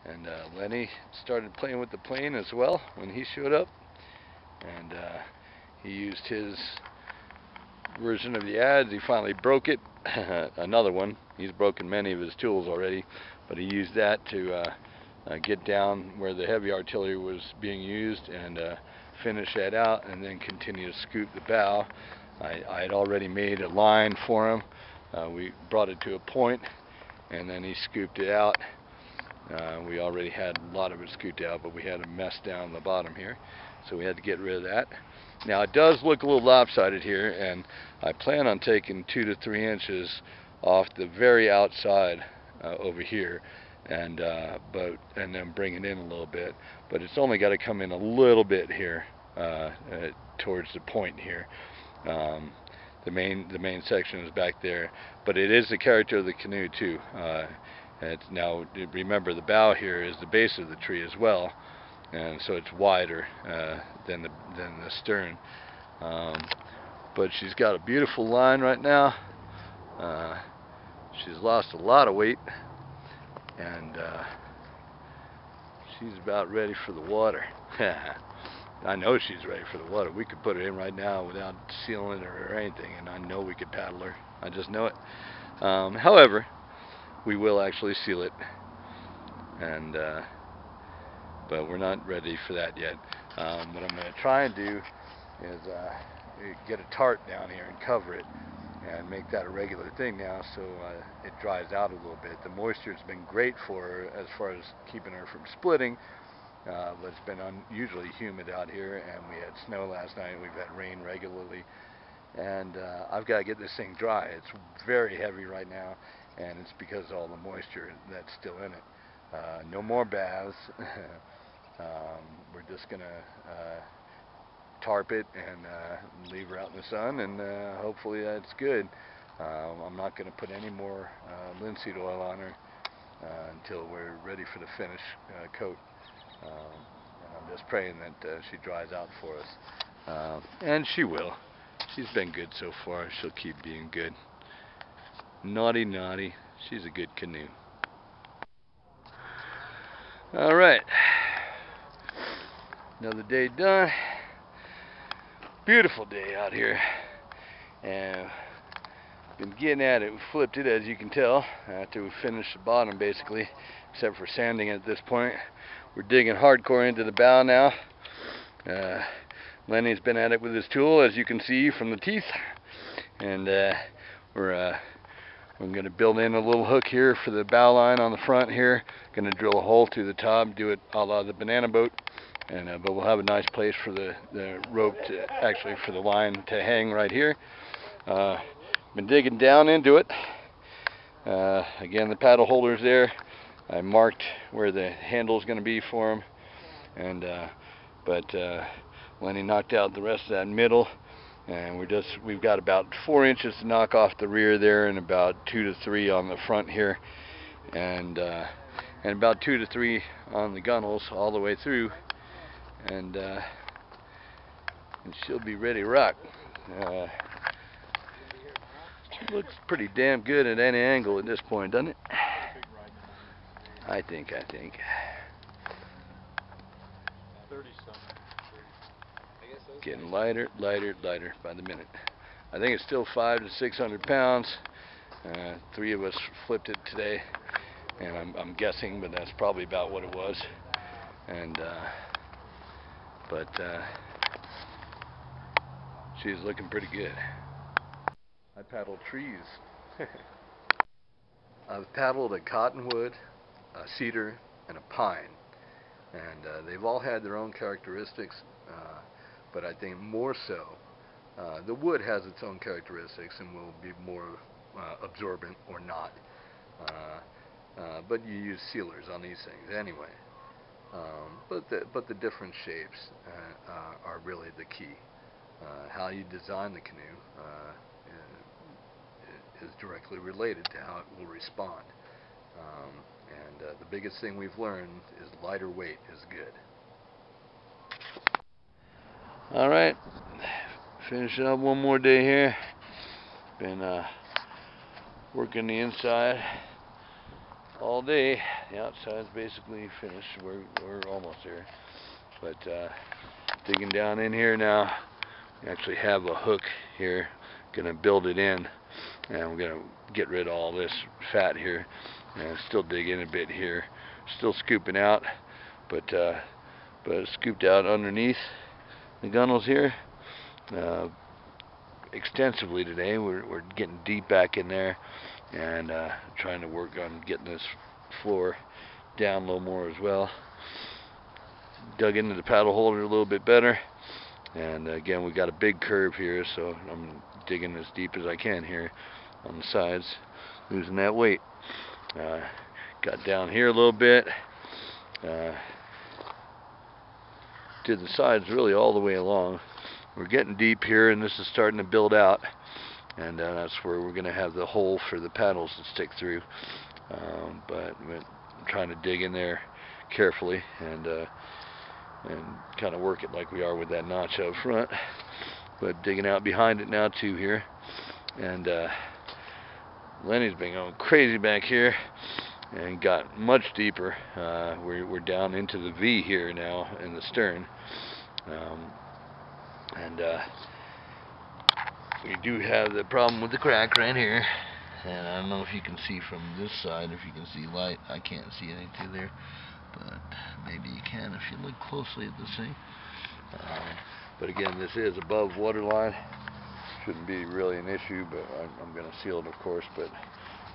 And Lenny started playing with the plane as well when he showed up, and he used his version of the adze. He finally broke it. Another one. He's broken many of his tools already, but he used that to get down where the heavy artillery was being used and finish that out, and then continue to scoop the bow. I had already made a line for him. We brought it to a point, and then he scooped it out. We already had a lot of it scooped out, but we had a mess down the bottom here, so we had to get rid of that. Now it does look a little lopsided here, and I plan on taking 2 to 3 inches off the very outside over here, and then bring it in a little bit. But it's only got to come in a little bit here towards the point here. The main section is back there, but it is the character of the canoe too. Now remember, the bow here is the base of the tree as well, and so it's wider than the stern. But she's got a beautiful line right now. She's lost a lot of weight, and she's about ready for the water. I know she's ready for the water. We could put her in right now without sealing her or anything, and I know we could paddle her. I just know it. However, we will actually seal it, and but we're not ready for that yet. What I'm going to try and do is get a tarp down here and cover it, and make that a regular thing now, so it dries out a little bit. The moisture's been great for her as far as keeping her from splitting, but it's been unusually humid out here, and we had snow last night. We've had rain regularly, and I've got to get this thing dry. It's very heavy right now, and it's because of all the moisture that's still in it. No more baths. We're just gonna tarp it and leave her out in the sun, and hopefully that's good. I'm not going to put any more linseed oil on her until we're ready for the finish coat. And I'm just praying that she dries out for us, and she will. She's been good so far. She'll keep being good. Naughty, naughty. She's a good canoe. All right, another day done. Beautiful day out here, and been getting at it. We flipped it, as you can tell, after we finished the bottom basically, except for sanding it at this point. We're digging hardcore into the bow now. Lenny's been at it with his tool, as you can see from the teeth, and we're going to build in a little hook here for the bow line on the front here. Going to drill a hole through the top, do it a la the banana boat, and but we'll have a nice place for the rope to, actually for the line to hang right here. Been digging down into it. Again, the paddle holder's there. I marked where the handle's going to be for them, and but Lenny knocked out the rest of that middle, and we've got about 4 inches to knock off the rear there, and about 2 to 3 on the front here, and about 2 to 3 on the gunnels all the way through, and she'll be ready to rock. Looks pretty damn good at any angle at this point, doesn't it? I think. Getting lighter by the minute. I think it's still 500 to 600 pounds. 3 of us flipped it today, and I'm guessing, but that's probably about what it was. And but she's looking pretty good. I paddled trees. I've paddled a cottonwood, a cedar, and a pine, and they've all had their own characteristics, but I think more so the wood has its own characteristics and will be more absorbent or not, but you use sealers on these things anyway, but the different shapes are really the key. How you design the canoe is directly related to how it will respond. And the biggest thing we've learned is lighter weight is good. Alright, finishing up one more day here. Been working the inside all day. The outside's basically finished. We're almost there. But digging down in here now. We actually have a hook here. Gonna build it in, and we're gonna get rid of all this fat here, and still dig in a bit here. Still scooping out, but scooped out underneath the gunnels here extensively today. We're getting deep back in there, and trying to work on getting this floor down a little more as well. Dug into the paddle holder a little bit better, and again we got a big curve here, so I'm digging as deep as I can here on the sides, losing that weight. Got down here a little bit, did the sides really all the way along. We're getting deep here, and this is starting to build out, and that's where we're going to have the hole for the paddles to stick through. But I'm trying to dig in there carefully and kind of work it like we are with that notch up front, but digging out behind it now too here. And Lenny's been going crazy back here and got much deeper. We're down into the V here now in the stern, and we do have the problem with the crack right here. And I don't know if you can see from this side, if you can see light. I can't see anything there, but maybe you can if you look closely at this thing. But again, this is above waterline. Shouldn't be really an issue, but I'm going to seal it, of course, but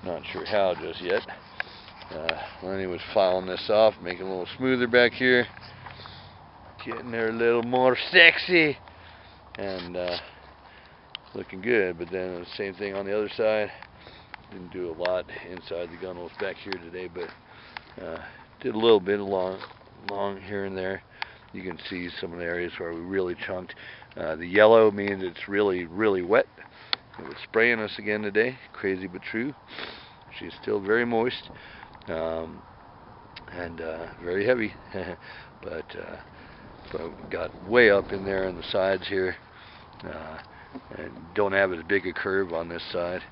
not sure how just yet. Lenny was filing this off, making it a little smoother back here, getting her a little more sexy, and looking good. But then the same thing on the other side. Didn't do a lot inside the gunnels back here today, but did a little bit along here and there. You can see some of the areas where we really chunked. The yellow means it's really, really wet. It was spraying us again today. Crazy but true. She's still very moist, and very heavy. but we got way up in there on the sides here, and don't have as big a curve on this side.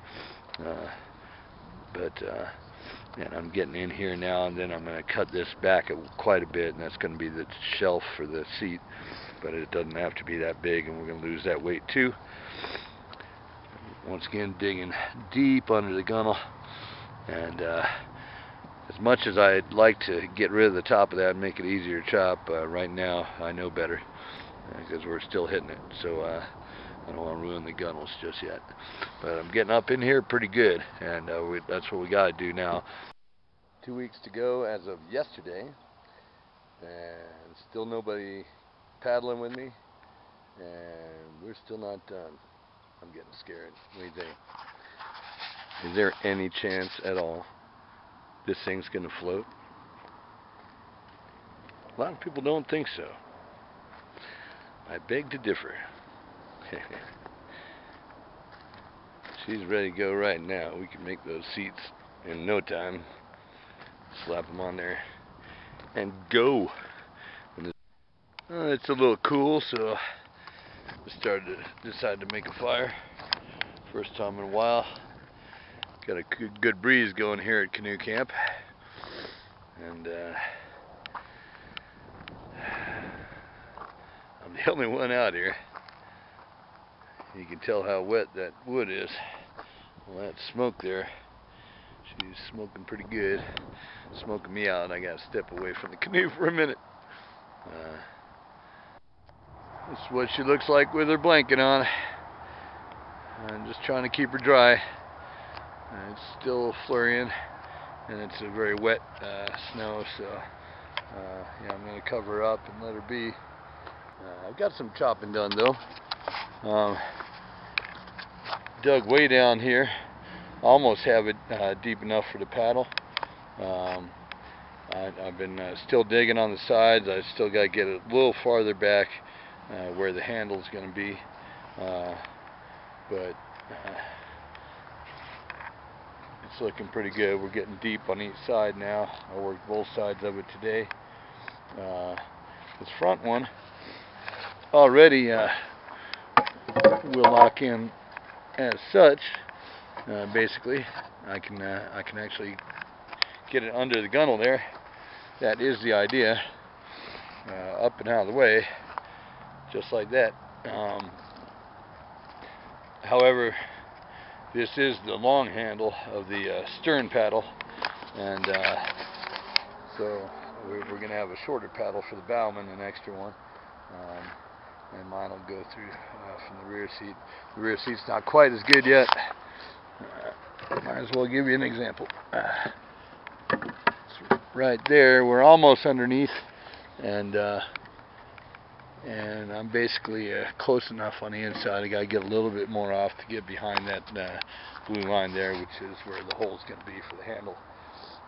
And I'm getting in here now, and then I'm going to cut this back quite a bit, and that's going to be the shelf for the seat, but it doesn't have to be that big, and we're going to lose that weight too. Once again, digging deep under the gunnel, and as much as I'd like to get rid of the top of that and make it easier to chop, right now I know better, because we're still hitting it, so I don't want to ruin the gunnels just yet. But I'm getting up in here pretty good, and that's what we got to do now. 2 weeks to go as of yesterday, and still nobody paddling with me, and we're still not done. I'm getting scared. What do you think? Is there any chance at all this thing's going to float? A lot of people don't think so. I beg to differ. She's ready to go right now. We can make those seats in no time. Slap them on there and go. It's a little cool, so I decided to make a fire. First time in a while. Got a good breeze going here at canoe camp, and I'm the only one out here. You can tell how wet that wood is. Well, that smoke there, she's smoking pretty good. Smoking me out, and I gotta step away from the canoe for a minute. This is what she looks like with her blanket on. I'm just trying to keep her dry. It's still flurrying, and it's a very wet snow, so yeah, I'm gonna cover her up and let her be. I've got some chopping done though. Dug way down here. Almost have it deep enough for the paddle. I've been still digging on the sides. I still got to get it a little farther back where the handle is going to be. But it's looking pretty good. We're getting deep on each side now. I worked both sides of it today. This front one already will lock in as such. Basically, I can actually get it under the gunnel there. That is the idea. Up and out of the way, just like that. However, this is the long handle of the stern paddle, and so we're going to have a shorter paddle for the bowman, an extra one, and mine will go through from the rear seat. The rear seat's not quite as good yet. Might as well give you an example. Right there, we're almost underneath, and I'm basically close enough on the inside. I got to get a little bit more off to get behind that blue line there, which is where the hole's going to be for the handle.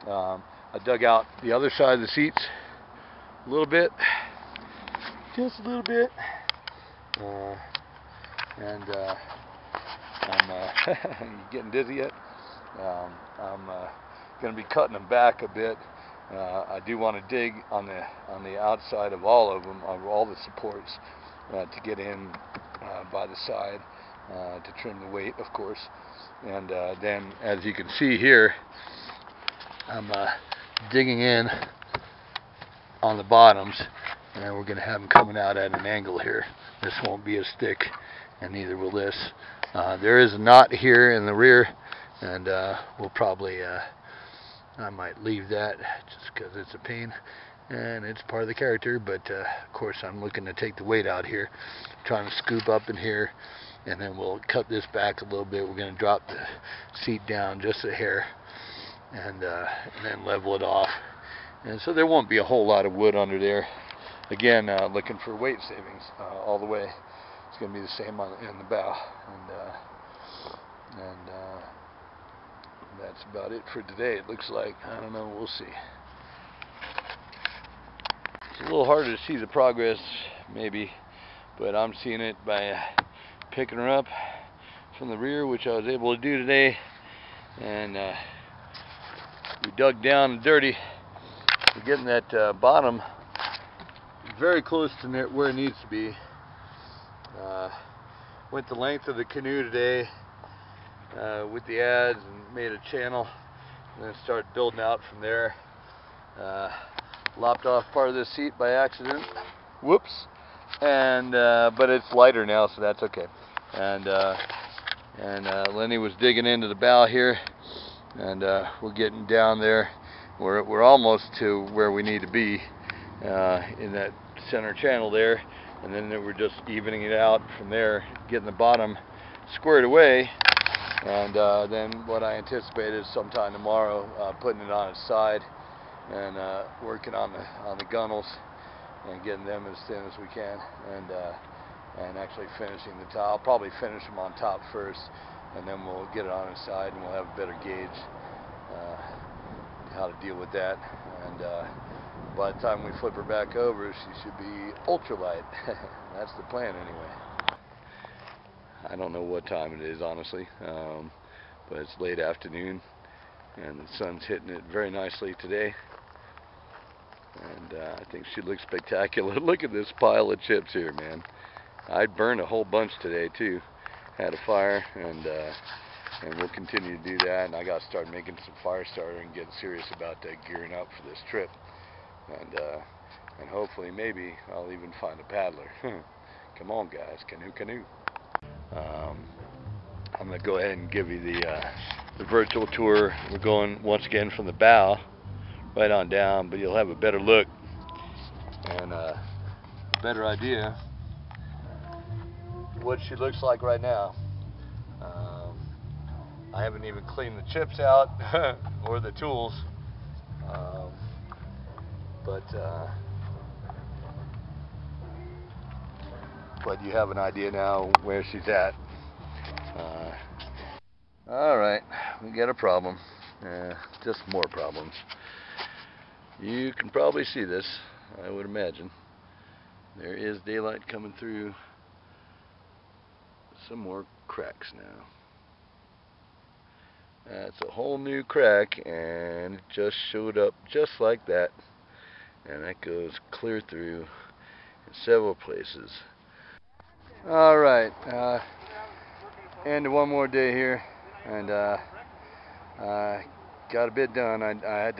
I dug out the other side of the seats a little bit, just a little bit, and I'm getting dizzy yet. I'm going to be cutting them back a bit. I do want to dig on the outside of all of them, of all the supports, to get in by the side to trim the weight, of course. And then, as you can see here, I'm digging in on the bottoms, and we're going to have them coming out at an angle here. This won't be as thick, and neither will this. There is a knot here in the rear, and we'll probably I might leave that just because it's a pain and it's part of the character, but of course I'm looking to take the weight out here, trying to scoop up in here, and then we'll cut this back a little bit. We're going to drop the seat down just a hair, and then level it off, and so there won't be a whole lot of wood under there. Again, looking for weight savings all the way. It's going to be the same in the bow, and that's about it for today, it looks like. I don't know, we'll see. It's a little harder to see the progress, maybe, but I'm seeing it by picking her up from the rear, which I was able to do today. And we dug down and dirty. We're getting that bottom very close to where it needs to be. Went the length of the canoe today with the adze and made a channel, and then started building out from there. Lopped off part of this seat by accident. Whoops. And but it's lighter now, so that's okay. And Lenny was digging into the bow here, and we're getting down there. We're almost to where we need to be in that center channel there, and then we're just evening it out from there, getting the bottom squared away. And then what I anticipate is sometime tomorrow putting it on its side and working on the gunnels and getting them as thin as we can, and actually finishing the top. I'll probably finish them on top first, and then we'll get it on its side, and we'll have a better gauge how to deal with that. And by the time we flip her back over, she should be ultralight. That's the plan anyway. I don't know what time it is, honestly, but it's late afternoon, and the sun's hitting it very nicely today, and I think she looks spectacular. Look at this pile of chips here, man. I'd burned a whole bunch today too. Had a fire, and we'll continue to do that. And I got to start making some fire starter and getting serious about gearing up for this trip, and hopefully maybe I'll even find a paddler. Come on, guys, canoe. I'm going to go ahead and give you the virtual tour. We're going once again from the bow right on down, but you'll have a better look and a better idea what she looks like right now. I haven't even cleaned the chips out or the tools, but you have an idea now where she's at. Alright, we got a problem. Just more problems. You can probably see this, I would imagine. There is daylight coming through some more cracks now. That's a whole new crack, and it just showed up just like that. And that goes clear through in several places. Alright, end of one more day here, and got a bit done. I had to